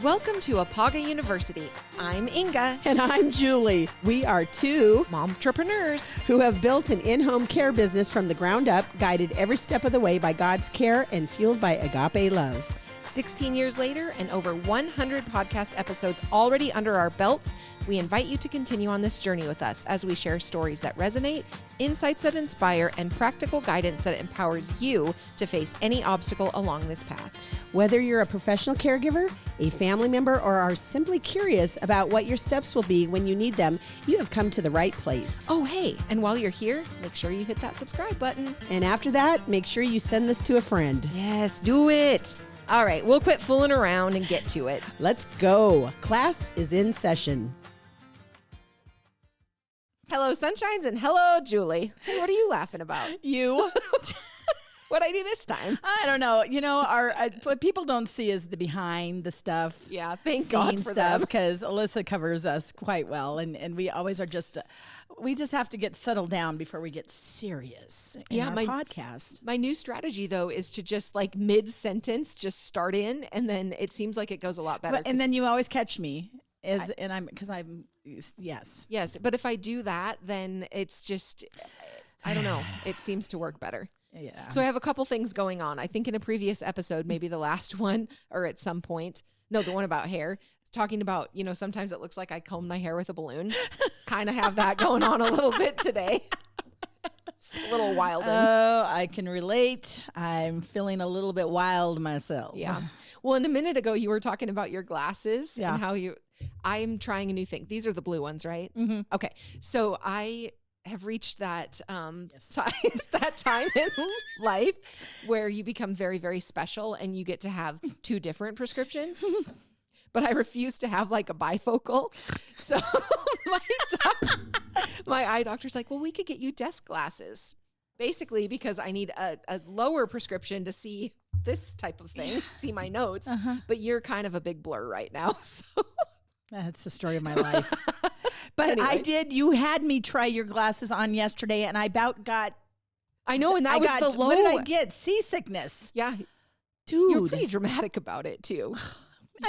Welcome to Apaga University. I'm Inga. And I'm Julie. We are two momtrepreneurs who have built an in-home care business from the ground up, guided every step of the way by God's care and fueled by agape love. 16 years later and over 100 podcast episodes already under our belts, we invite you to continue on this journey with us as we share stories that resonate, insights that inspire, and practical guidance that empowers you to face any obstacle along this path. Whether you're a professional caregiver, a family member, or are simply curious about what your steps will be when you need them, you have come to the right place. Oh, hey, and while you're here, make sure you hit that subscribe button. And after that, make sure you send this to a friend. Yes, do it. All right, we'll quit fooling around and get to it. Let's go. Class is in session. Hello, Sunshines, and hello, Julie. Hey, what are you laughing about? You. What'd I do this time? I don't know. You know, what people don't see is the behind the stuff. Yeah, thank God for them. Because Alyssa covers us quite well, and we always are just, we just have to get settled down before we get serious in our podcast. My new strategy, though, is to just like mid-sentence, just start in, and then it seems like it goes a lot better. And then you always catch me, yes. Yes, but if I do that, then it's just, I don't know, it seems to work better. Yeah. So I have a couple things going on. I think in a previous episode, maybe the last one or at some point, no, the one about hair, talking about, you know, sometimes it looks like I comb my hair with a balloon. Kind of have that going on a little bit today. It's a little wild. Oh, I can relate. I'm feeling a little bit wild myself. Yeah. Well, and a minute ago, you were talking about your glasses and how I'm trying a new thing. These are the blue ones, right? Mm-hmm. Okay. So I have reached that that time in life where you become very, very special and you get to have two different prescriptions. But I refuse to have like a bifocal. So my eye doctor's like, well, we could get you desk glasses. Basically, because I need a lower prescription to see this type of thing, see my notes. Uh-huh. But you're kind of a big blur right now. So that's the story of my life. But anyway. You had me try your glasses on yesterday, and I about got. I know, and that was the low. What did I get? Seasickness. Yeah. Dude. You're pretty dramatic about it, too.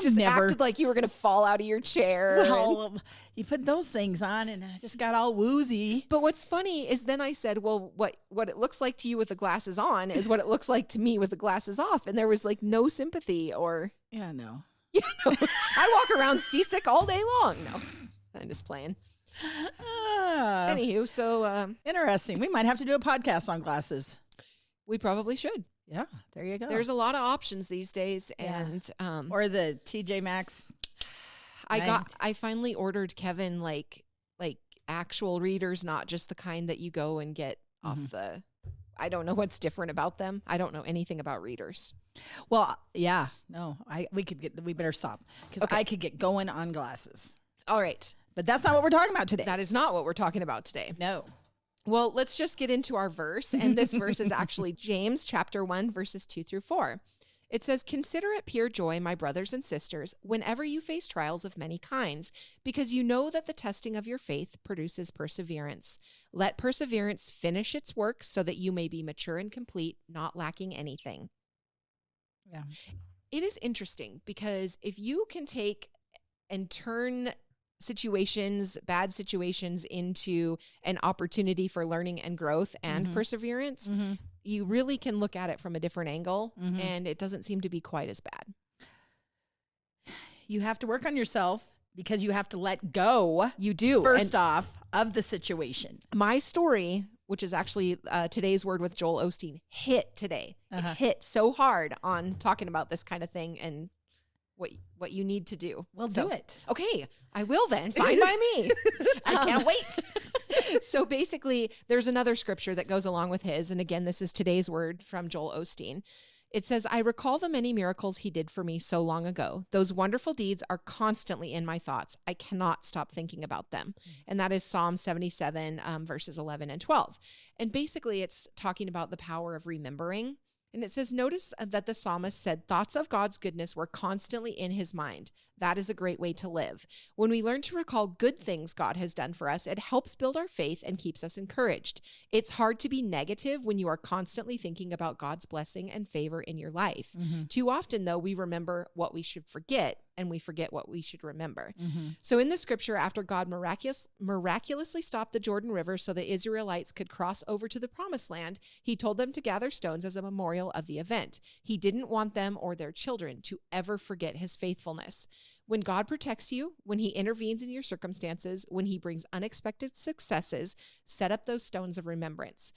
Just acted like you were going to fall out of your chair. Well, you put those things on, and I just got all woozy. But what's funny is then I said, well, what it looks like to you with the glasses on is what it looks like to me with the glasses off. And there was like no sympathy or. Yeah, no. You know, I walk around seasick all day long. No, I'm just playing. Anywho, so. Interesting. We might have to do a podcast on glasses. We probably should. Yeah, there you go. There's a lot of options these days, and or the TJ Maxx. I finally ordered Kevin like actual readers, not just the kind that you go and get off the. I don't know what's different about them. I don't know anything about readers. Well, yeah, no, we better stop because I could get going on glasses. All right, but that's not what we're talking about today. That is not what we're talking about today. No. Well, let's just get into our verse. And this verse is actually James chapter 1, verses 2-4. It says, "Consider it pure joy, my brothers and sisters, whenever you face trials of many kinds, because you know that the testing of your faith produces perseverance. Let perseverance finish its work so that you may be mature and complete, not lacking anything." Yeah. It is interesting because if you can take and turn bad situations into an opportunity for learning and growth and perseverance, you really can look at it from a different angle, and it doesn't seem to be quite as bad. You have to work on yourself because you have to let go. You do. First off, of the situation. My story, which is actually today's word with Joel Osteen, hit today. It hit so hard on talking about this kind of thing and what you need to do. Well, do it. Okay, I will then. Fine by me. I can't wait. So basically, there's another scripture that goes along with his. And again, this is today's word from Joel Osteen. It says, "I recall the many miracles he did for me so long ago. Those wonderful deeds are constantly in my thoughts. I cannot stop thinking about them." And that is Psalm 77, verses 11 and 12. And basically, it's talking about the power of remembering. And it says, notice that the psalmist said thoughts of God's goodness were constantly in his mind. that is a great way to live. When we learn to recall good things God has done for us, it helps build our faith and keeps us encouraged. It's hard to be negative when you are constantly thinking about God's blessing and favor in your life. Too often, though, we remember what we should forget, and we forget what we should remember. So in the scripture, after God miraculously stopped the Jordan River so the Israelites could cross over to the promised land, he told them to gather stones as a memorial of the event. He didn't want them or their children to ever forget his faithfulness. When God protects you, when he intervenes in your circumstances, when he brings unexpected successes, set up those stones of remembrance.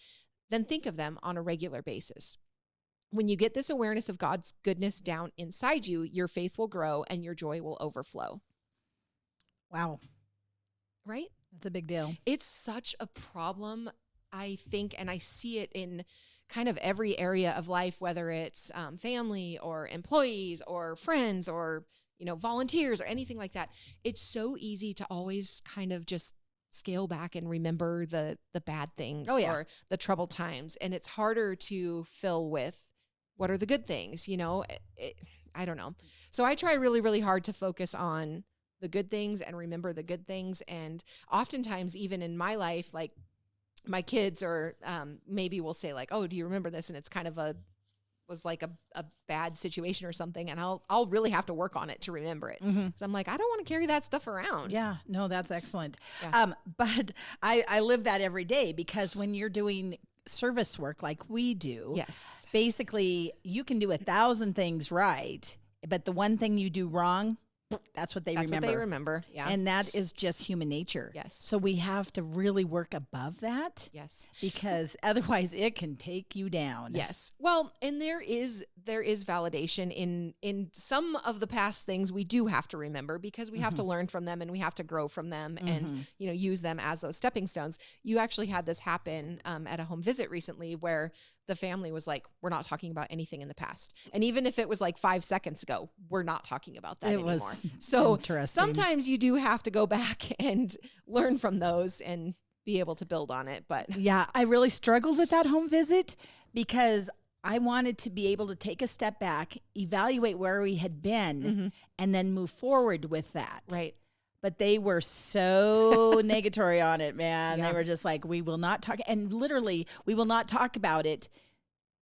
Then think of them on a regular basis. When you get this awareness of God's goodness down inside you, your faith will grow and your joy will overflow. Wow. Right? That's a big deal. It's such a problem, I think, and I see it in kind of every area of life, whether it's family or employees or friends or, volunteers or anything like that. It's so easy to always kind of just scale back and remember the bad things or the troubled times. And it's harder to fill with what are the good things, I don't know. So I try really, really hard to focus on the good things and remember the good things. And oftentimes, even in my life, like my kids or maybe will say like, oh, do you remember this? And it's kind of was like a bad situation or something. And I'll really have to work on it to remember it. So I'm like, I don't want to carry that stuff around. Yeah, no, that's excellent. Yeah. But I live that every day, because when you're doing service work like we do, yes, basically you can do 1,000 things right, but the one thing you do wrong, that's what they remember. That's what they remember, yeah. And that is just human nature. Yes. So we have to really work above that. Yes. Because otherwise it can take you down. Yes. Well, and there is validation in some of the past things we do have to remember, because we have to learn from them and we have to grow from them and, use them as those stepping stones. You actually had this happen at a home visit recently where the family was like, we're not talking about anything in the past. And even if it was like 5 seconds ago, we're not talking about that anymore. So sometimes you do have to go back and learn from those and be able to build on it. But yeah, I really struggled with that home visit because I wanted to be able to take a step back, evaluate where we had been, and then move forward with that. Right. But they were so negatory on it, man. Yeah. They were just like, we will not talk. And literally, we will not talk about it.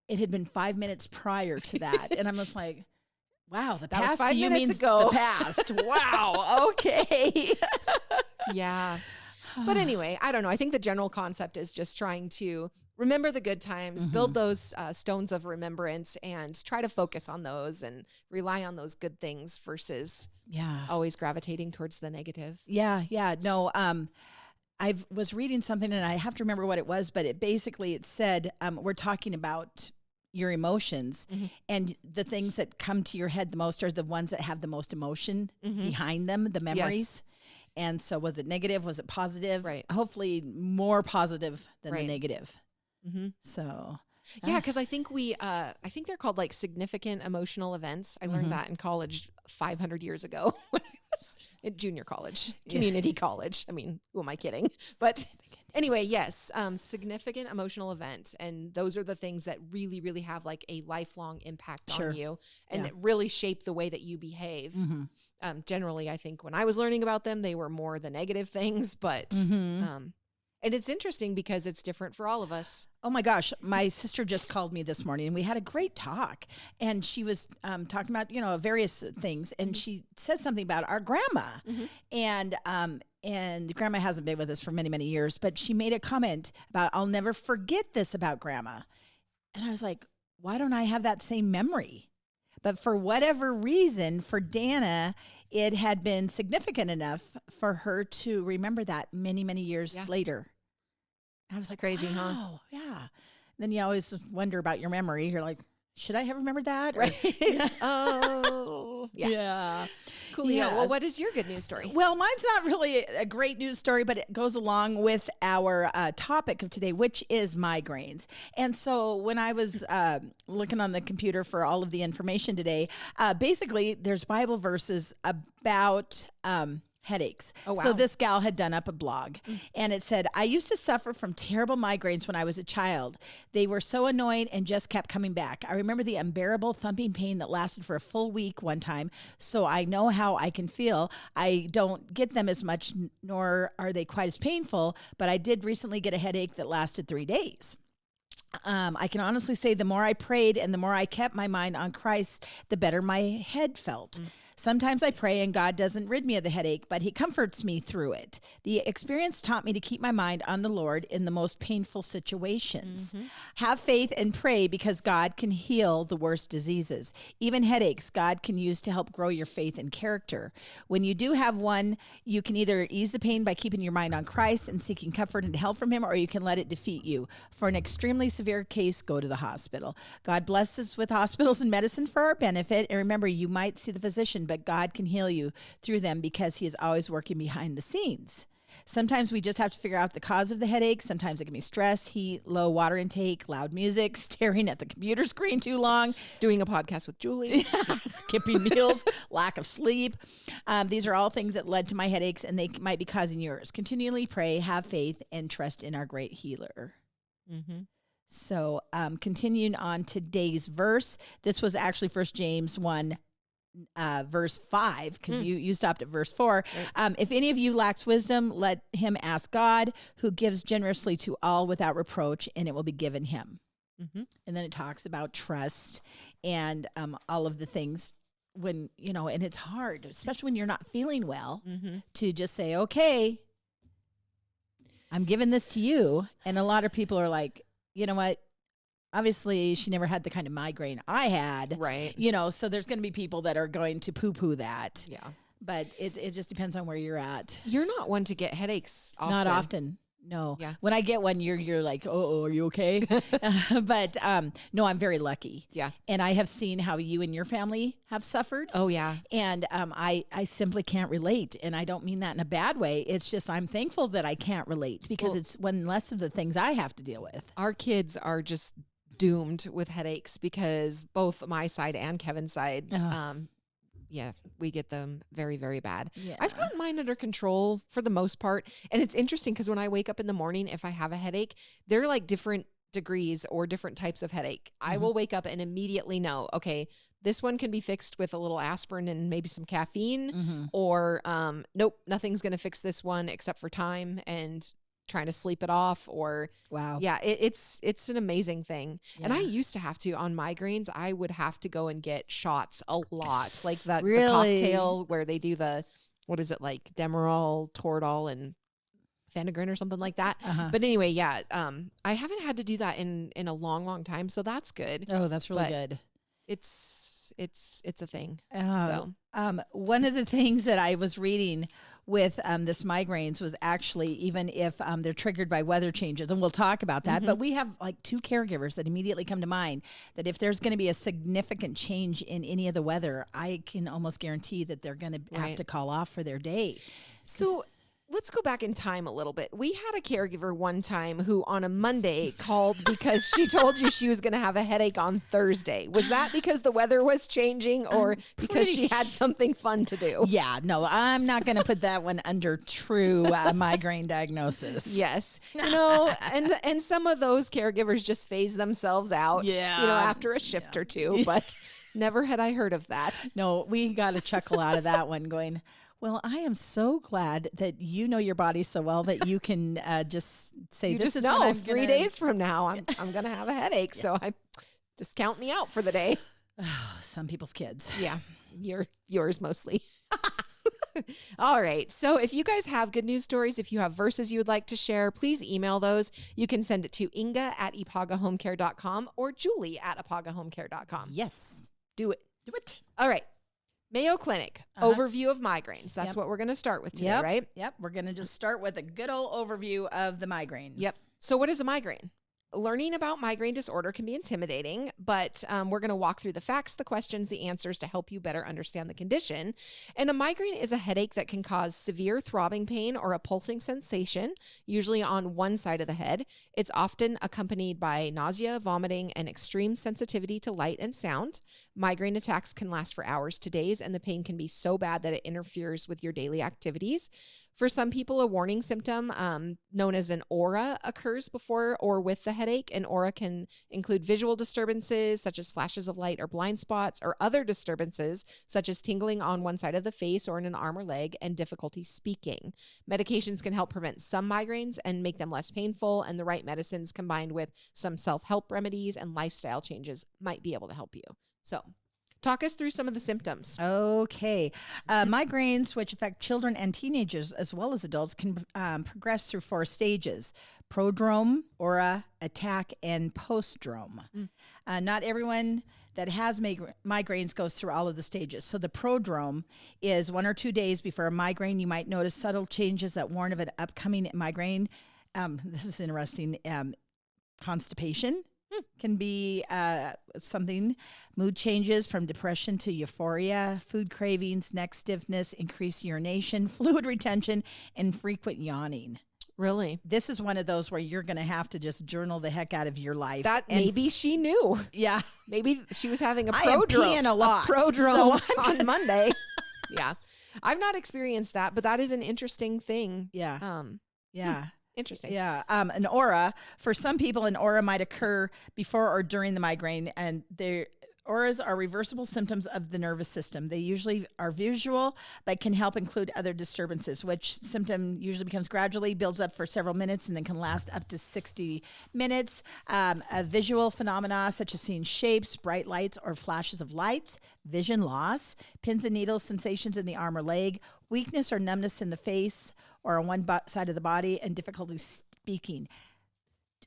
It had been 5 minutes prior to that. And I'm just like, wow, the past to you means ago. The past. Wow. Okay. Yeah. But anyway, I don't know. I think the general concept is just trying to remember the good times, build those stones of remembrance, and try to focus on those and rely on those good things versus always gravitating towards the negative. Yeah. No, I was reading something and I have to remember what it was, but it said, we're talking about your emotions, and the things that come to your head the most are the ones that have the most emotion behind them, the memories. Yes. And so was it negative? Was it positive? Right. Hopefully more positive than the negative. So yeah, because I think I think they're called like significant emotional events. I learned that in college 500 years ago when I was in junior college, community college. I mean, who am I kidding? But anyway, yes, significant emotional events. And those are the things that really, really have like a lifelong impact on you and really shape the way that you behave. Generally, I think when I was learning about them, they were more the negative things, but and it's interesting because it's different for all of us. Oh my gosh. My sister just called me this morning and we had a great talk, and she was talking about, various things. And she said something about our grandma, and grandma hasn't been with us for many, many years, but she made a comment about, I'll never forget this about grandma. And I was like, why don't I have that same memory? But for whatever reason, for Dana, it had been significant enough for her to remember that many, many years later. I was like, crazy, wow, huh? Yeah. Then you always wonder about your memory. You're like, should I have remembered that? Right. Oh, yeah. Yeah. Cool. Yeah. Well, what is your good news story? Well, mine's not really a great news story, but it goes along with our topic of today, which is migraines. And so when I was looking on the computer for all of the information today, basically there's Bible verses about headaches. Oh, wow. So this gal had done up a blog and it said, I used to suffer from terrible migraines when I was a child. They were so annoying and just kept coming back. I remember the unbearable thumping pain that lasted for a full week one time. So I know how I can feel. I don't get them as much, nor are they quite as painful, but I did recently get a headache that lasted 3 days. I can honestly say the more I prayed and the more I kept my mind on Christ, the better my head felt. Sometimes I pray and God doesn't rid me of the headache, but he comforts me through it. The experience taught me to keep my mind on the Lord in the most painful situations. Have faith and pray because God can heal the worst diseases. Even headaches, God can use to help grow your faith and character. When you do have one, you can either ease the pain by keeping your mind on Christ and seeking comfort and help from him, or you can let it defeat you. For an extremely severe case, go to the hospital. God bless us with hospitals and medicine for our benefit. And remember, you might see the physician, but God can heal you through them because he is always working behind the scenes. Sometimes we just have to figure out the cause of the headache. Sometimes it can be stress, heat, low water intake, loud music, staring at the computer screen too long, Doing a podcast with Julie. skipping meals, lack of sleep. These are all things that led to my headaches, and they might be causing yours. Continually pray, have faith, and trust in our great healer. So continuing on today's verse, this was actually 1 James 1, verse 5, because you stopped at verse 4. Right. If any of you lacks wisdom, let him ask God, who gives generously to all without reproach, and it will be given him. And then it talks about trust and all of the things when, and it's hard, especially when you're not feeling well, to just say, okay, I'm giving this to you. And a lot of people are like, you know what? Obviously, she never had the kind of migraine I had. Right. So there's going to be people that are going to poo-poo that. Yeah. But it just depends on where you're at. You're not one to get headaches often. Not often. No. Yeah. When I get one, you're like, oh, are you okay? But no, I'm very lucky. Yeah. And I have seen how you and your family have suffered. Oh, yeah. And I simply can't relate. And I don't mean that in a bad way. It's just I'm thankful that I can't relate because it's one less of the things I have to deal with. Our kids are just doomed with headaches because both my side and Kevin's side, we get them very, very bad. Yeah. I've got mine under control for the most part. And it's interesting because when I wake up in the morning, if I have a headache, they're like different degrees or different types of headache. I will wake up and immediately know, okay, this one can be fixed with a little aspirin and maybe some caffeine, or nope, nothing's going to fix this one except for time and trying to sleep it off. Or it's an amazing thing. And I used to have to, on migraines, I would have to go and get shots a lot, like the cocktail where they do the, what is it, like Demerol, Toradol, and Phenergan or something like that. But anyway, I haven't had to do that in a long time, so that's good. Oh, that's really good. It's a thing. One of the things that I was reading with this migraines was actually, even if they're triggered by weather changes, and we'll talk about that, but we have like 2 caregivers that immediately come to mind, that if there's going to be a significant change in any of the weather, I can almost guarantee that they're going to have to call off for their day. So let's go back in time a little bit. We had a caregiver one time who on a Monday called because she told you she was going to have a headache on Thursday. Was that because the weather was changing or because she had something fun to do? Yeah, no, I'm not going to put that one under true migraine diagnosis. Yes. And some of those caregivers just phase themselves out, after a shift or two, but never had I heard of that. No, we got a chuckle out of that one going, well, I am so glad that you know your body so well that you can just say, you this just is know, what I'm 3 days from now, I'm going to have a headache. So I just count me out for the day. Oh, some people's kids. Yeah. Yours mostly. All right. So if you guys have good news stories, if you have verses you would like to share, please email those. You can send it to inga@ipagahomecare.com or julie@ipagahomecare.com. Yes. Do it. Do it. All right. Mayo Clinic, overview of migraines. That's what we're going to start with today, right? Yep. We're going to just start with a good old overview of the migraine. Yep. So what is a migraine? learning about migraine disorder can be intimidating, but we're going to walk through the facts, the questions, the answers to help you better understand the condition. And a migraine is a headache that can cause severe throbbing pain or a pulsing sensation, usually on one side of the head. It's often accompanied by nausea, vomiting, and extreme sensitivity to light and sound. Migraine attacks can last for hours to days, and the pain can be so bad that it interferes with your daily activities. For some people, a warning symptom known as an aura occurs before or with the headache. An aura can include visual disturbances such as flashes of light or blind spots, or other disturbances such as tingling on one side of the face or in an arm or leg, and difficulty speaking. Medications can help prevent some migraines and make them less painful, and the right medicines combined with some self-help remedies and lifestyle changes might be able to help you. So talk us through some of the symptoms. Okay. Migraines, which affect children and teenagers as well as adults, can progress through 4 stages: prodrome, aura, attack, and postdrome. Not everyone that has migraines goes through all of the stages. So the prodrome is 1 or 2 days before a migraine. You might notice subtle changes that warn of an upcoming migraine. This is interesting. Constipation can be something. Mood changes from depression to euphoria, food cravings, neck stiffness, increased urination, fluid retention, and frequent yawning. Really? This is one of those where you're going to have to just journal the heck out of your life. That maybe she knew. Yeah. Maybe she was having a I am prodrome. peeing a lot, Prodrome so on Monday. Yeah. I've not experienced that, but that is an interesting thing. Yeah. Yeah. Interesting. Yeah. An aura, for some people, an aura might occur before or during the migraine, and their auras are reversible symptoms of the nervous system. They usually are visual, but can help include other disturbances, which symptom usually becomes gradually, builds up for several minutes, and then can last up to 60 minutes. A visual phenomena such as seeing shapes, bright lights, or flashes of lights, vision loss, pins and needles sensations in the arm or leg, weakness or numbness in the face or on one side of the body, and difficulty speaking.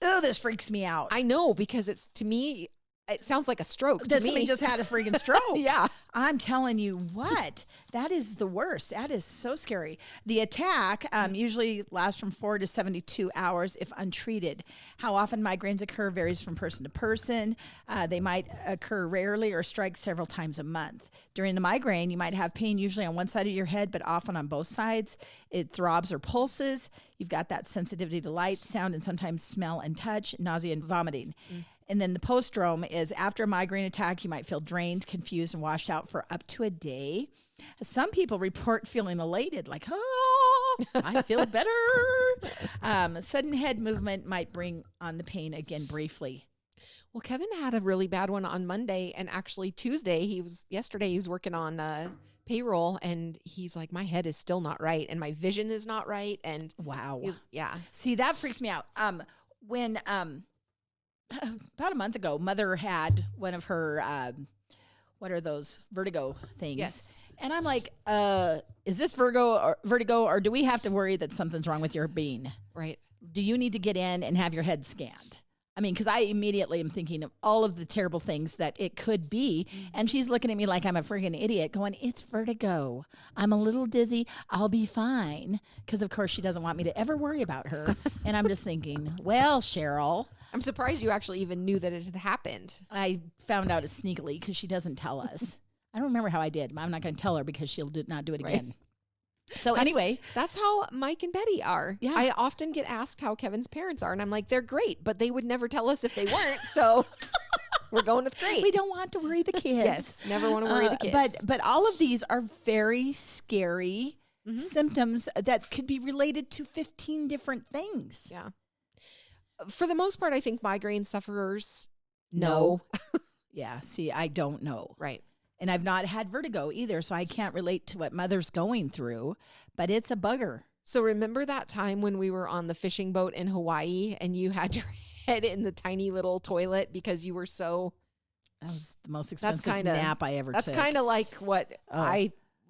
Oh, this freaks me out. I know, because it's, to me, it sounds like a stroke to me. Somebody just had a freaking stroke. Yeah. I'm telling you what, that is the worst. That is so scary. The attack usually lasts from 4 to 72 hours if untreated. How often migraines occur varies from person to person. They might occur rarely or strike several times a month. During the migraine, you might have pain usually on one side of your head, but often on both sides. It throbs or pulses. You've got that sensitivity to light, sound, and sometimes smell and touch, nausea and vomiting. And then the postdrome is after a migraine attack, you might feel drained, confused, and washed out for up to a day. Some people report feeling elated, like, oh, I feel better. Sudden head movement might bring on the pain again briefly. Well, Kevin had a really bad one on Monday, and actually yesterday he was working on payroll, and he's like, my head is still not right, and my vision is not right. And wow. Yeah. See, that freaks me out. When about a month ago, Mother had one of her, what are those, vertigo things? Yes. And I'm like, is this vertigo, or do we have to worry that something's wrong with your being? Right. Do you need to get in and have your head scanned? I mean, because I immediately am thinking of all of the terrible things that it could be. And she's looking at me like I'm a friggin' idiot going, it's vertigo. I'm a little dizzy. I'll be fine. Because, of course, she doesn't want me to ever worry about her. And I'm just thinking, well, Cheryl. I'm surprised you actually even knew that it had happened. I found out it sneakily because she doesn't tell us. I don't remember how I did. I'm not going to tell her because she'll not do it again. Right. So anyway. That's how Mike and Betty are. Yeah. I often get asked how Kevin's parents are, and I'm like, they're great, but they would never tell us if they weren't. So we're going with great. We don't want to worry the kids. Yes, never want to worry the kids. But all of these are very scary symptoms that could be related to 15 different things. Yeah. For the most part, I think migraine sufferers know. Yeah. See, I don't know. Right. And I've not had vertigo either, so I can't relate to what Mother's going through, but it's a bugger. So remember that time when we were on the fishing boat in Hawaii and you had your head in the tiny little toilet because you were so... That was the most expensive nap I ever took. That's kind of like what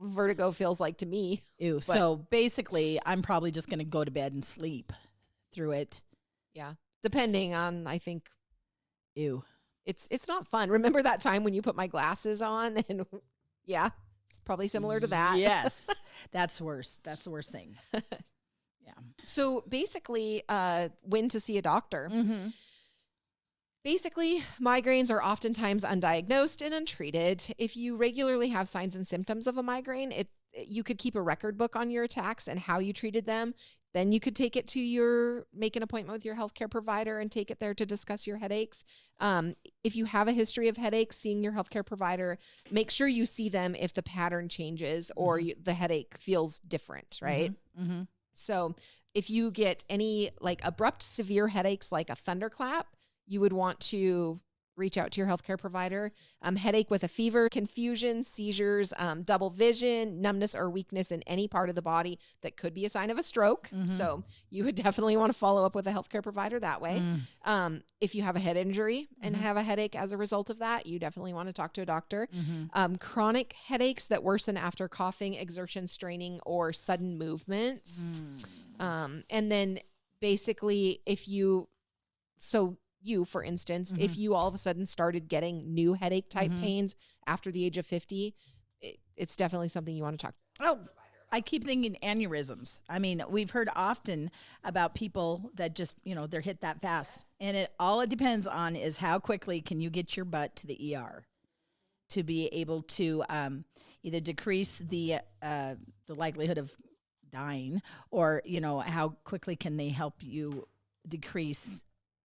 vertigo feels like to me. Ew. So basically, I'm probably just going to go to bed and sleep through it. Yeah. Depending on, I think... Ew. It's not fun. Remember that time when you put my glasses on and yeah, it's probably similar to that. Yes. That's worse. That's the worst thing. Yeah. So basically, when to see a doctor. Basically, migraines are oftentimes undiagnosed and untreated. If you regularly have signs and symptoms of a migraine, you could keep a record book on your attacks and how you treated them. Then you could make an appointment with your healthcare provider and take it there to discuss your headaches. If you have a history of headaches, seeing your healthcare provider, make sure you see them if the pattern changes or the headache feels different, right? Mm-hmm. So if you get any like abrupt, severe headaches like a thunderclap, you would want to reach out to your healthcare provider. Headache with a fever, confusion, seizures, double vision, numbness or weakness in any part of the body that could be a sign of a stroke. Mm-hmm. So you would definitely want to follow up with a healthcare provider that way. If you have a head injury and have a headache as a result of that, you definitely want to talk to a doctor. Chronic headaches that worsen after coughing, exertion, straining, or sudden movements. And then basically for instance, if you all of a sudden started getting new headache type pains after the age of 50, it's definitely something you want to talk about. Oh, I keep thinking aneurysms. I mean, we've heard often about people that just, they're hit that fast. And all it depends on is how quickly can you get your butt to the ER to be able to either decrease the likelihood of dying or, how quickly can they help you decrease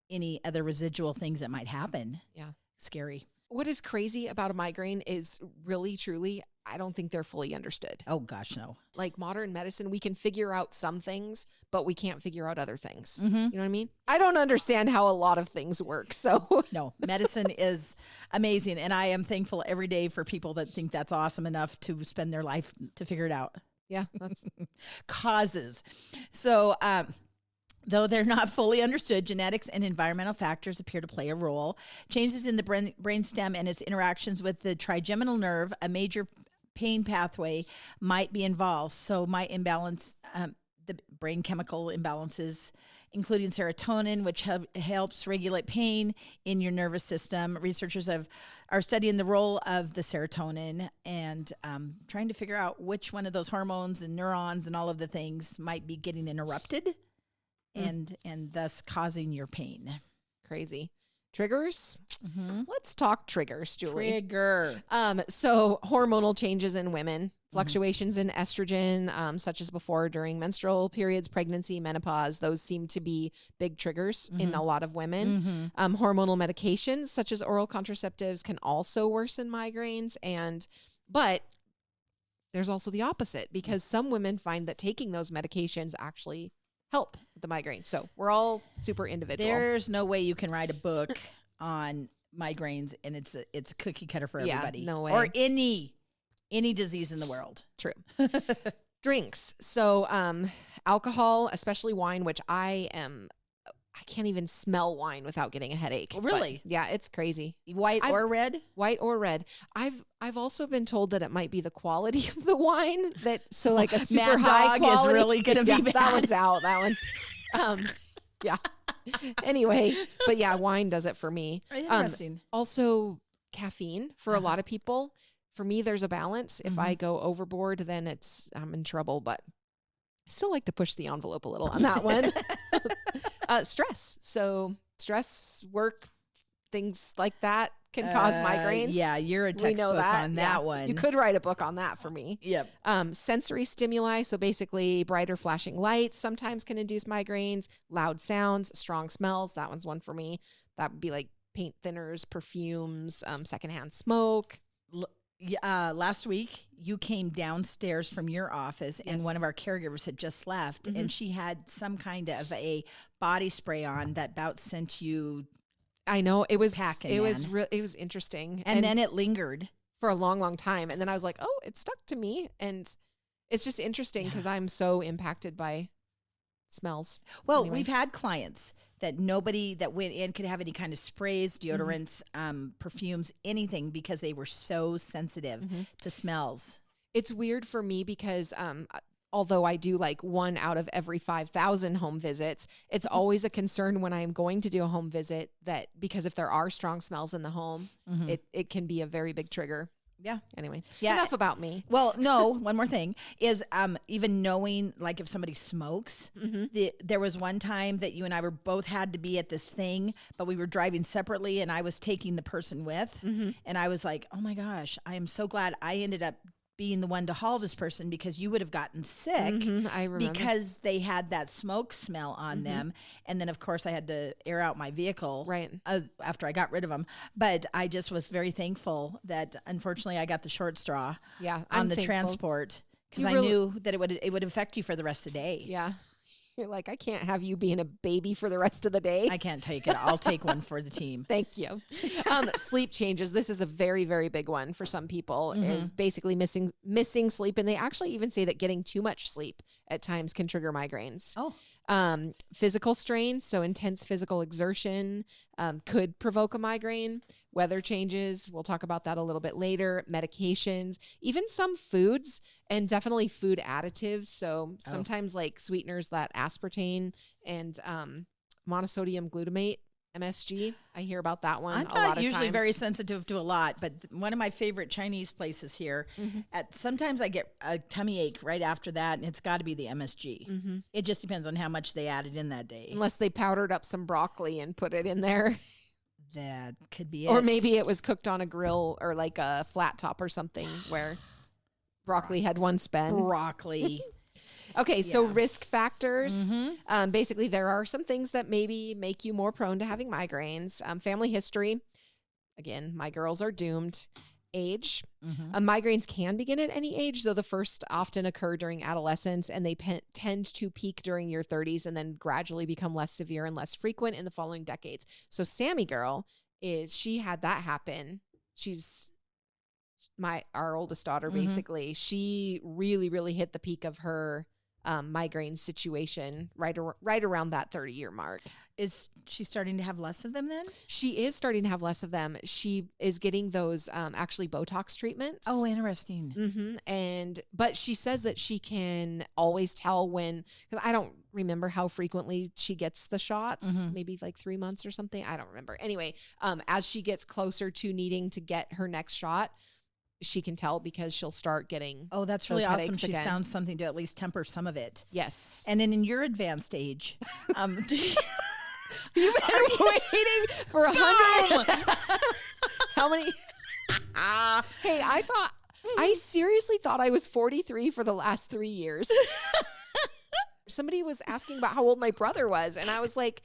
any other residual things that might happen. Yeah. Scary. What is crazy about a migraine is really, truly, I don't think they're fully understood. Oh gosh, no. Like modern medicine, we can figure out some things, but we can't figure out other things. Mm-hmm. You know what I mean? I don't understand how a lot of things work. So no, medicine is amazing. And I am thankful every day for people that think that's awesome enough to spend their life to figure it out. Yeah. That's causes. So, though they're not fully understood, genetics and environmental factors appear to play a role. Changes in the brainstem and its interactions with the trigeminal nerve, a major pain pathway, might be involved. So might imbalance the brain chemical imbalances, including serotonin, which helps regulate pain in your nervous system. Researchers are studying the role of the serotonin and trying to figure out which one of those hormones and neurons and all of the things might be getting interrupted. And thus causing your pain. Crazy. Triggers? Let's talk triggers, Julie. Trigger. So hormonal changes in women, fluctuations in estrogen, such as before, during menstrual periods, pregnancy, menopause, those seem to be big triggers in a lot of women. Hormonal medications, such as oral contraceptives, can also worsen migraines. But there's also the opposite, because some women find that taking those medications actually help with the migraine. So we're all super individual. There's no way you can write a book on migraines and it's a cookie cutter for everybody. No way. Or any disease in the world. True. Drinks. So alcohol, especially wine, which I can't even smell wine without getting a headache. Really? But yeah, it's crazy. White or red? White or red. I've also been told that it might be the quality of the wine so like a super Mad high Dog quality is really going to be bad. That one's out. That one's yeah. Anyway, but yeah, wine does it for me. Interesting. Also caffeine for a lot of people. For me, there's a balance. If I go overboard, then I'm in trouble, but I still like to push the envelope a little on that one. Stress. So stress, work, things like that can cause migraines. Yeah, you're a textbook on that one. You could write a book on that for me. Yep. Sensory stimuli. So basically brighter flashing lights sometimes can induce migraines, loud sounds, strong smells. That one's one for me. That would be like paint thinners, perfumes, secondhand smoke. Last week you came downstairs from your office and one of our caregivers had just left and she had some kind of a body spray on that about sent you. I know it was packing, it was interesting. And then it lingered for a long, long time. And then I was like, oh, it stuck to me. And it's just interesting because I'm so impacted by smells. Well, we've had clients that nobody that went in could have any kind of sprays, deodorants, perfumes, anything because they were so sensitive to smells. It's weird for me because although I do like 1 out of every 5,000 home visits, it's always a concern when I'm going to do a home visit that because if there are strong smells in the home, it can be a very big trigger. Yeah. Anyway, Yeah. enough about me. Well, no, one more thing is even knowing, like, if somebody smokes, there was one time that you and I were both had to be at this thing, but we were driving separately and I was taking the person with. And I was like, oh my gosh, I am so glad I ended up being the one to haul this person, because you would have gotten sick I remember. because they had that smoke smell on them. And then, of course, I had to air out my vehicle after I got rid of them. But I just was very thankful that, unfortunately, I got the short straw on the transport, because I knew that it would affect you for the rest of the day. Yeah. You're like, I can't have you being a baby for the rest of the day. I can't take it. I'll take one for the team. Thank you. Sleep changes. This is a very, very big one for some people, is basically missing sleep. And they actually even say that getting too much sleep at times can trigger migraines. Oh. Physical strain, so intense physical exertion could provoke a migraine. Weather changes, we'll talk about that a little bit later. Medications, even some foods, and definitely food additives. So sometimes like sweeteners, that aspartame and monosodium glutamate, MSG. I hear about that one I'm a lot of not usually times. very sensitive to a lot, but one of my favorite Chinese places here, sometimes I get a tummy ache right after that, and it's got to be the MSG. It just depends on how much they added in that day. Unless they powdered up some broccoli and put it in there. That could be it. Or maybe it was cooked on a grill or like a flat top or something where broccoli had one spin. Broccoli. Okay, so risk factors. Basically, there are some things that maybe make you more prone to having migraines. Family history. Again, my girls are doomed. Age. Migraines can begin at any age, though the first often occur during adolescence, and they tend to peak during your 30s and then gradually become less severe and less frequent in the following decades. So Sammy girl she had that happen. She's our oldest daughter, basically. She really, really hit the peak of her migraine situation right around that 30-year mark. Is she starting to have less of them then? She is starting to have less of them. She is getting those actually Botox treatments. Oh, interesting. But she says that she can always tell when, because I don't remember how frequently she gets the shots, maybe like 3 months or something. I don't remember. Anyway, as she gets closer to needing to get her next shot, she can tell because she'll start getting that's really awesome. She's again. found something to at least temper some of it. Yes. And then in your advanced age, You've been waiting for 100. How many? Hey, I seriously thought I was 43 for the last 3 years. Somebody was asking about how old my brother was, and I was like,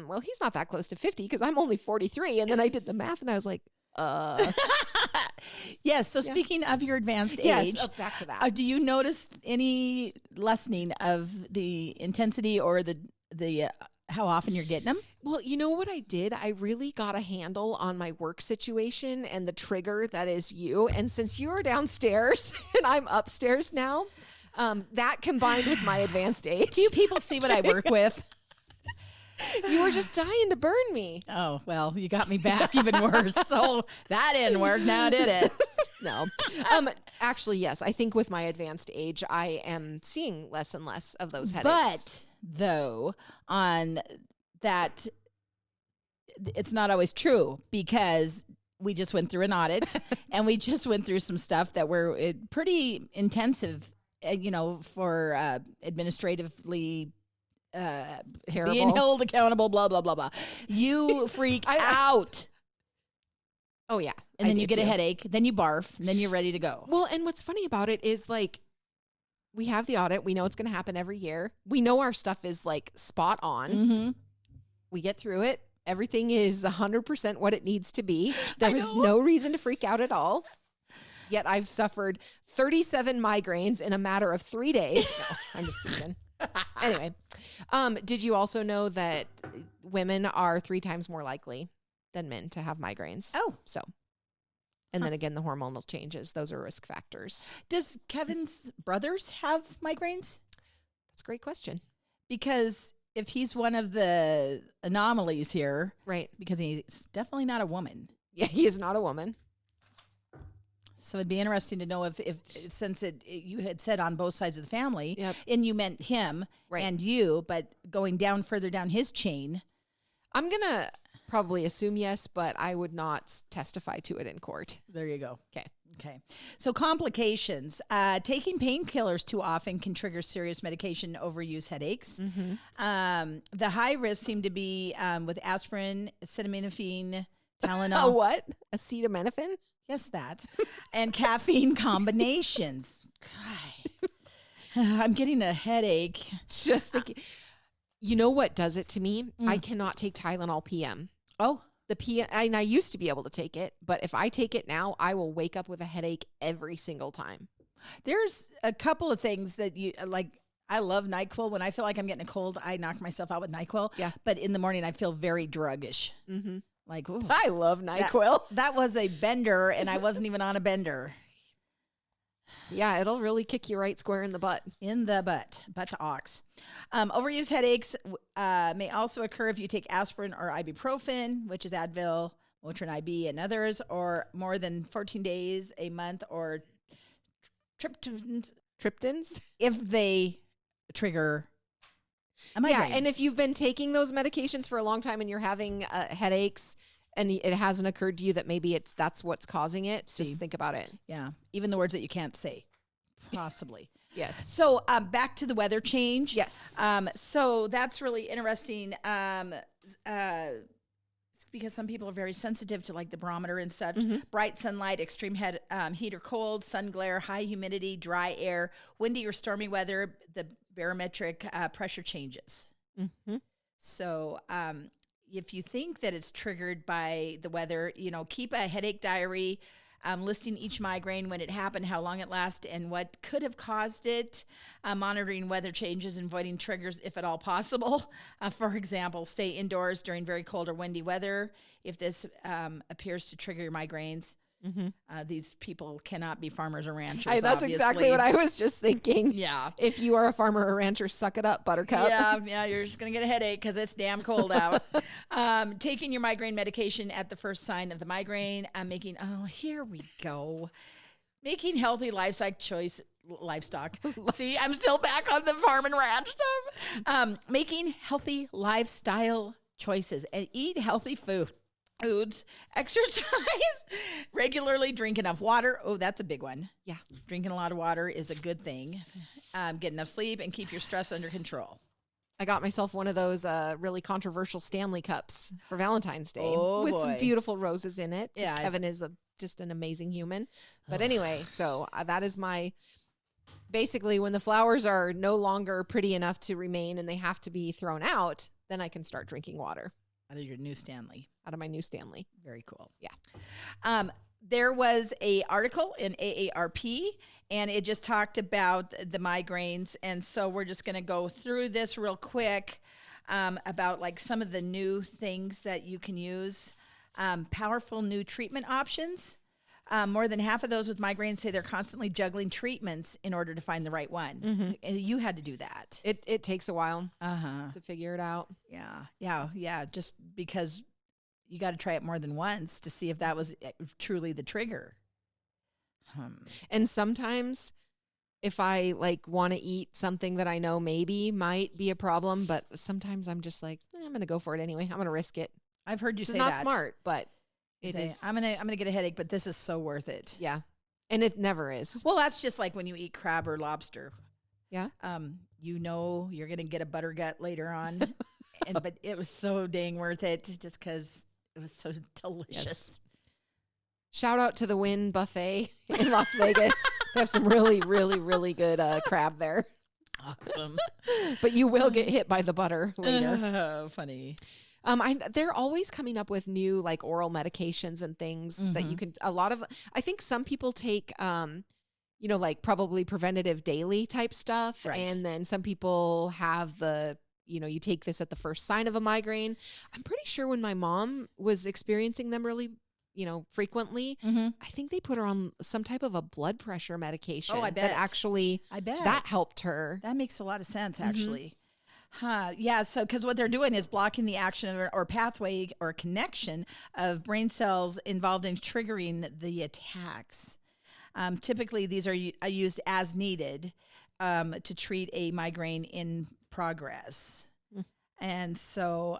well, he's not that close to 50 because I'm only 43. And then I did the math, and I was like, Yes. So speaking of your advanced age, back to that. Do you notice any lessening of the intensity or the how often you're getting them? Well, you know what I did? I really got a handle on my work situation and the trigger that is you. And since you are downstairs and I'm upstairs now, that combined with my advanced age. Do you people see what I work with? You were just dying to burn me. Oh, well, you got me back even worse. So that didn't work now, did it? No. Actually, yes. I think with my advanced age, I am seeing less and less of those headaches. But, though, on that, it's not always true, because we just went through an audit and we just went through some stuff that were pretty intensive, for administratively terrible, being held accountable, blah, blah, blah, blah. You freak out. Oh, yeah. And then you get a headache, then you barf, and then you're ready to go. Well, and what's funny about it is, like, we have the audit. We know it's going to happen every year. We know our stuff is, like, spot on. We get through it. Everything is 100% what it needs to be. There is no reason to freak out at all. Yet I've suffered 37 migraines in a matter of 3 days. No, I'm just teasing. Anyway, did you also know that women are 3 times more likely than men to have migraines? Oh. So, and then again, the hormonal changes, those are risk factors. Does Kevin's brothers have migraines? That's a great question. Because if he's one of the anomalies here, right? Because he's definitely not a woman. Yeah, he is not a woman. So it'd be interesting to know if since you had said on both sides of the family, Yep. and you meant him and you, but going down further down his chain. I'm going to probably assume yes, but I would not testify to it in court. There you go. Okay. Okay. So complications. Taking painkillers too often can trigger serious medication overuse headaches. The high risk seem to be with aspirin, acetaminophen, Tylenol. What? Acetaminophen? Yes, that. And caffeine combinations. I'm getting a headache. Just thinking. You know what does it to me? I cannot take Tylenol PM. Oh. The PM, and I used to be able to take it, but if I take it now, I will wake up with a headache every single time. There's a couple of things that you like. I love NyQuil. When I feel like I'm getting a cold, I knock myself out with NyQuil. Yeah. But in the morning, I feel very druggish. Like, ooh, I love NyQuil. that was a bender, and I wasn't even on a bender. Yeah, it'll really kick you right square in the butt. In the butt to ox. Overuse headaches may also occur if you take aspirin or ibuprofen, which is Advil, Motrin IB, and others, or more than 14 days, a month, or Triptans? if they trigger a migraine. Yeah, and if you've been taking those medications for a long time and you're having headaches and it hasn't occurred to you that maybe that's what's causing it, just think about it. Yeah, even the words that you can't say, possibly. Yes. So back to the weather change. Yes. So that's really interesting because some people are very sensitive to like the barometer and such. Bright sunlight, extreme heat or cold, sun glare, high humidity, dry air, windy or stormy weather, the barometric pressure changes. So if you think that it's triggered by the weather, keep a headache diary, listing each migraine, when it happened, how long it lasted, and what could have caused it, monitoring weather changes and avoiding triggers if at all possible. For example, stay indoors during very cold or windy weather if this appears to trigger your migraines. These people cannot be farmers or ranchers. That's obviously. exactly what I was just thinking. Yeah. If you are a farmer or rancher, suck it up, Buttercup. Yeah, you're just going to get a headache because it's damn cold out. Taking your migraine medication at the first sign of the migraine. Here we go. Making healthy livestock. See, I'm still back on the farm and ranch stuff. Making healthy lifestyle choices and eat healthy foods, exercise regularly, drink enough water. Oh, that's a big one. Yeah. Drinking a lot of water is a good thing. Get enough sleep and keep your stress under control. I got myself one of those really controversial Stanley cups for Valentine's Day with some boy. beautiful roses in it. Yeah, Kevin is just an amazing human. But anyway, so that is basically when the flowers are no longer pretty enough to remain and they have to be thrown out, then I can start drinking water. Out of your new Stanley. Out of my new Stanley. Very cool. Yeah. There was a article in AARP, and it just talked about the migraines. And so we're just going to go through this real quick about like some of the new things that you can use. Powerful new treatment options. More than half of those with migraines say they're constantly juggling treatments in order to find the right one. And you had to do that. It takes a while to figure it out. Yeah. Just because you got to try it more than once to see if that was truly the trigger. And sometimes if I want to eat something that I know maybe might be a problem, but sometimes I'm just like, I'm going to go for it anyway. I'm going to risk it. I've heard you It's say not that. smart, but it is. I'm gonna get a headache, but this is so worth it. Yeah. And it never is. Well, that's just like when you eat crab or lobster. Yeah. You're gonna get a butter gut later on, but it was so dang worth it just because it was so delicious. Yes. Shout out to the Wynn Buffet in Las Vegas. They have some really, really, really good crab there. Awesome. But you will get hit by the butter later. Oh, funny. They're always coming up with new oral medications and things that you can. I think some people take, probably preventative daily type stuff, Right. and then some people have you take this at the first sign of a migraine. I'm pretty sure when my mom was experiencing them really, frequently, I think they put her on some type of a blood pressure medication. Oh, I bet. I bet that helped her. That makes a lot of sense, actually. Yeah, so because what they're doing is blocking the action or pathway or connection of brain cells involved in triggering the attacks. Typically, these are used as needed to treat a migraine in progress. And so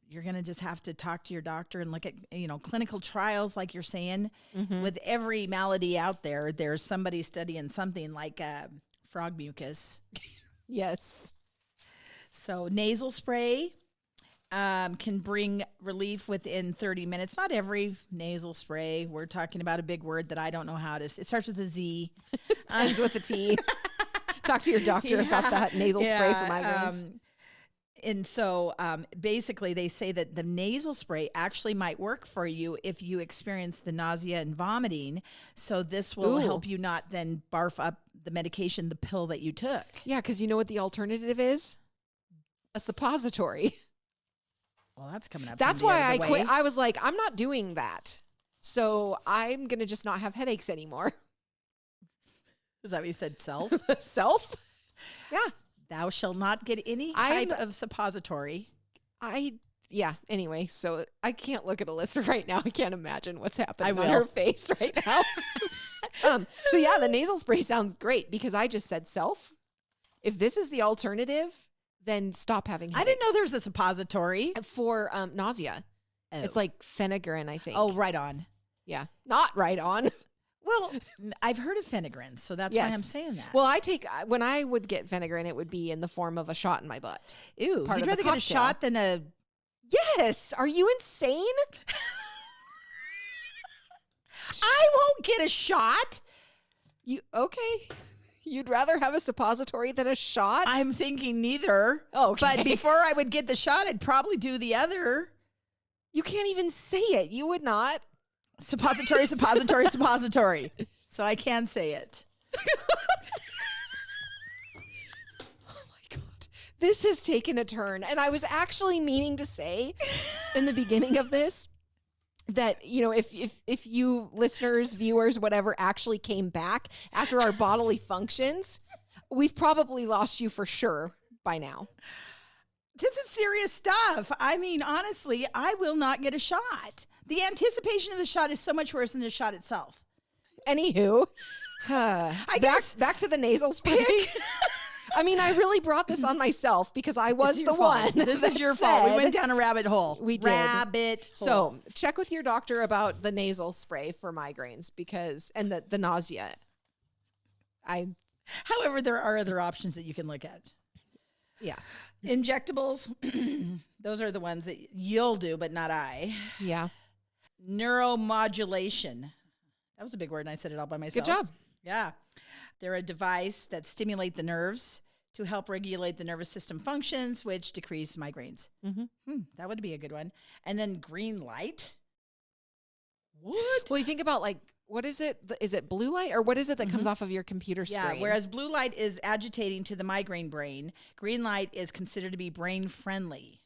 you're going to just have to talk to your doctor and look at, clinical trials, like you're saying. Mm-hmm. With every malady out there, there's somebody studying something like frog mucus. Yes. So nasal spray can bring relief within 30 minutes. Not every nasal spray. We're talking about a big word that I don't know how to. It starts with a Z. Ends with a T. Talk to your doctor about that nasal spray for migraines. And so basically they say that the nasal spray actually might work for you if you experience the nausea and vomiting. So this will help you not then barf up the medication, the pill that you took. Yeah, because you know what the alternative is? A suppository. Well, that's coming up. That's why I quit. I was like, I'm not doing that. So I'm going to just not have headaches anymore. Is that what you said, self? Self? Yeah. Thou shalt not get any type of suppository. Anyway, so I can't look at Alyssa right now. I can't imagine what's happening on her face right now. So yeah, the nasal spray sounds great because I just said self. If this is the alternative, then stop having headaches. I didn't know there was a suppository. For nausea. Oh. It's like phenergan, I think. Oh, right on. Yeah. Not right on. Well, I've heard of phenergan, so that's why I'm saying that. Well, when I would get phenergan, it would be in the form of a shot in my butt. Ew, you'd rather get a shot than a... Yes. Are you insane? I won't get a shot. Okay. You'd rather have a suppository than a shot? I'm thinking neither. Okay. But before I would get the shot, I'd probably do the other. You can't even say it. You would not. Suppository, suppository, suppository. So I can say it. Oh my God. This has taken a turn. And I was actually meaning to say in the beginning of this that, if you listeners, viewers, whatever, actually came back after our bodily functions, we've probably lost you for sure by now. This is serious stuff. I mean, honestly, I will not get a shot. The anticipation of the shot is so much worse than the shot itself. Anywho, back to the nasal spray. I mean, I really brought this on myself because I was the one. This is your fault. We went down a rabbit hole. We did. Rabbit hole. So check with your doctor about the nasal spray for migraines and the nausea. However, there are other options that you can look at. Yeah. Injectables, those are the ones that you'll do, but not I. Yeah. Neuromodulation. That was a big word, and I said it all by myself. Good job. Yeah. They're a device that stimulate the nerves to help regulate the nervous system functions, which decrease migraines. Mm-hmm. That would be a good one. And then green light. What? Well, you think about what is it? Is it blue light or what is it that comes off of your computer screen? Yeah, whereas blue light is agitating to the migraine brain, green light is considered to be brain friendly.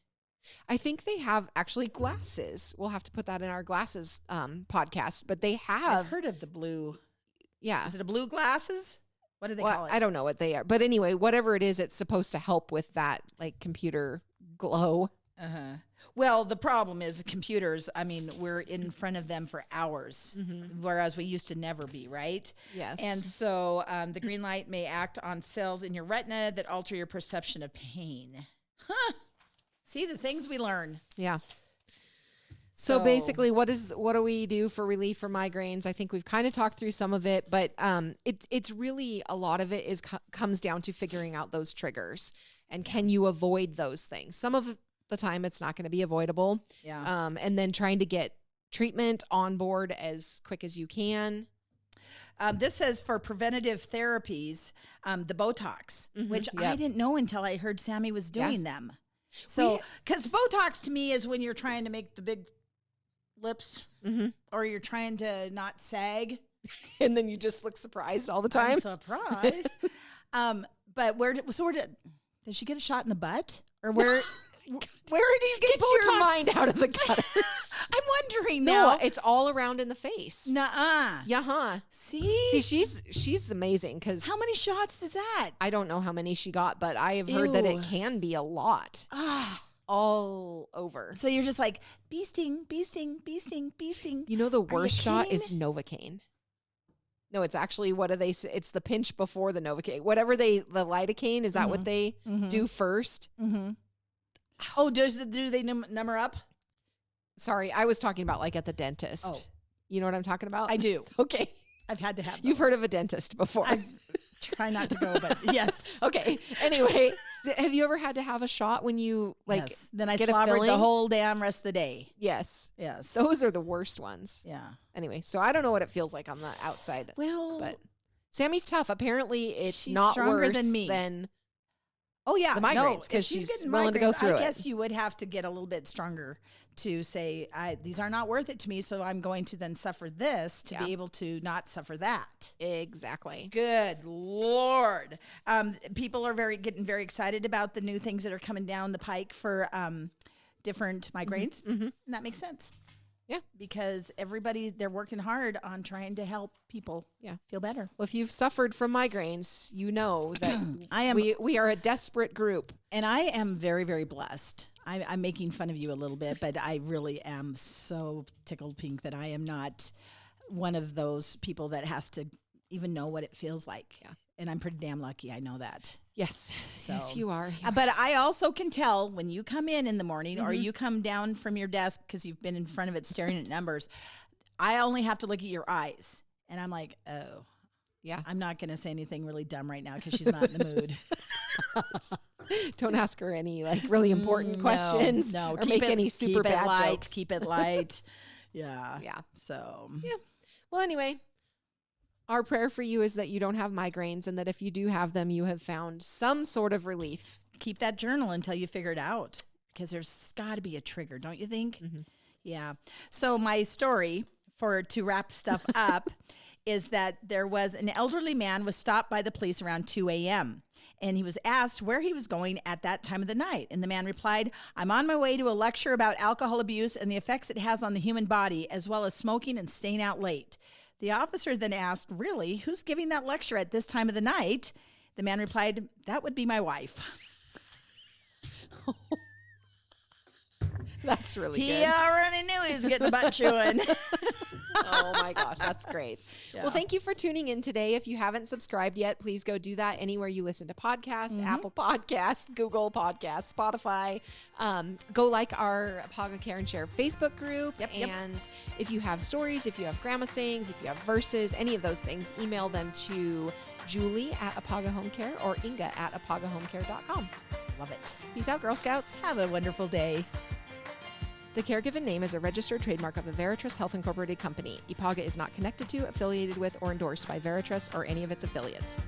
I think they have actually glasses. We'll have to put that in our glasses podcast, but they have. I've heard of the blue. Yeah. Is it a blue glasses? What do they call it? I don't know what they are. But anyway, whatever it is, it's supposed to help with that computer glow. Uh-huh. Well, the problem is computers, I mean, we're in front of them for hours, whereas we used to never be, right? Yes. And so the green light may act on cells in your retina that alter your perception of pain. Huh. See, the things we learn. Yeah. So basically, what do we do for relief for migraines? I think we've kind of talked through some of it, but it's really a lot of it comes down to figuring out those triggers and can you avoid those things? Some of the time it's not going to be avoidable. Yeah. And then trying to get treatment on board as quick as you can. This says for preventative therapies, the Botox, which I didn't know until I heard Sammy was doing them. So, because Botox to me is when you're trying to make the big lips or you're trying to not sag. And then you just look surprised all the time. I'm surprised. But did she get a shot in the butt? Or where do you get Botox? Your mind out of the gutter. I'm wondering now. No, it's all around in the face. Nuh-uh. Yeah. See, she's amazing because how many shots is that? I don't know how many she got, but I have heard that it can be a lot. All over. So you're just like bee sting, bee sting, bee sting, bee sting. You know the worst shot is Novocaine. No, it's actually, what do they say? It's the pinch before the Novocaine. Whatever the lidocaine, is that what they do first? Oh, do they number up? Sorry, I was talking about like at the dentist. Oh. You know what I'm talking about? I do. Okay. I've had to have those. You've heard of a dentist before. I try not to go, but yes. Okay. Anyway, have you ever had to have a shot when you like Yes. Then I get a slobbered the filling? whole damn rest of the day. Yes. Yes. Those are the worst ones. Yeah. Anyway, so I don't know what it feels like on the outside. Well, But Sammy's tough. Apparently it's she's not stronger worse than me. Oh yeah, the migraines, 'cause if she's getting willing to go migraines, through I it. guess you would have to get a little bit stronger to say these are not worth it to me, so I'm going to then suffer this to be able to not suffer that. Exactly. Good Lord, people are getting very excited about the new things that are coming down the pike for different migraines, and that makes sense. Yeah. Because they're working hard on trying to help people feel better. Well, if you've suffered from migraines, you know that we are a desperate group. And I am very, very blessed. I'm making fun of you a little bit, but I really am so tickled pink that I am not one of those people that has to even know what it feels like. Yeah. And I'm pretty damn lucky. I know that. Yes. So, yes, you are. But I also can tell when you come in the morning or you come down from your desk because you've been in front of it staring at numbers, I only have to look at your eyes. And I'm like, oh, Yeah. I'm not going to say anything really dumb right now because she's not in the mood. Don't ask her any like really important questions. No, or make any super bad light, jokes. Keep it light. Yeah. Yeah. So. Yeah. Well, anyway, our prayer for you is that you don't have migraines and that if you do have them, you have found some sort of relief. Keep that journal until you figure it out because there's got to be a trigger, don't you think? Mm-hmm. Yeah. So my story to wrap stuff up is that there was an elderly man was stopped by the police around 2 a.m. and he was asked where he was going at that time of the night. And the man replied, "I'm on my way to a lecture about alcohol abuse and the effects it has on the human body, as well as smoking and staying out late." The officer then asked, "Really? Who's giving that lecture at this time of the night?" The man replied, "That would be my wife." That's really He good. already knew he was getting butt chewing. Oh my gosh, that's great. Yeah. Well, thank you for tuning in today. If you haven't subscribed yet, please go do that anywhere you listen to podcasts, Apple Podcasts, Google Podcasts, Spotify. Go like our Apaga Care and Share Facebook group. Yep. And if you have stories, if you have grandma sayings, if you have verses, any of those things, email them to Julie at Apaga Home Care or Inga at apagahomecare.com. Love it. Peace out, Girl Scouts. Have a wonderful day. The Caregiven name is a registered trademark of the Veritrust Health Incorporated Company. Ipaga is not connected to, affiliated with, or endorsed by Veritrust or any of its affiliates.